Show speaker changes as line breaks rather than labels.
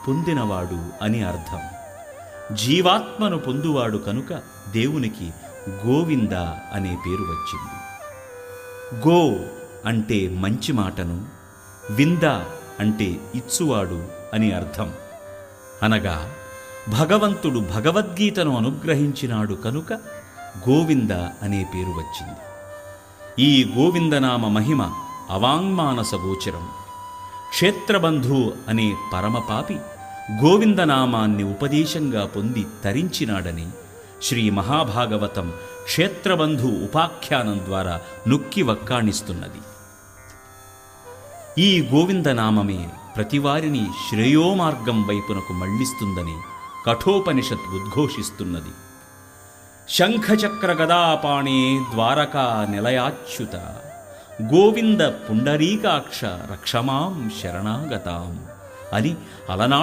పొందినవాడు అని అర్థం. జీవాత్మను పొందువాడు కనుక దేవునికి గోవింద అనే పేరు వచ్చింది. గో అంటే మంచి మాటను, వింద అంటే ఇచ్చువాడు అని అర్థం. అనగా భగవంతుడు భగవద్గీతను అనుగ్రహించినాడు కనుక గోవింద అనే పేరు వచ్చింది. ఈ గోవిందనామ మహిమ అవాంగ్మానస గోచరం. క్షేత్రబంధు అనే పరమపాపి గోవిందనామాన్ని ఉపదేశంగా పొంది తరించినాడని శ్రీ మహాభాగవతం క్షేత్రబంధు ఉపాఖ్యానం ద్వారా నొక్కి వక్కాణిస్తున్నది. ఈ గోవిందనామమే ప్రతివారిని శ్రేయోమార్గం వైపునకు మళ్లిస్తుందని కఠోపనిషత్ ఉద్ఘోషిస్తున్నది. శంఖచక్ర గదాపాణే ద్వారకా నిలయాచ్యుత గోవింద పుండరీకాక్ష రక్షమాం శరణాగతాం అని అలనాడు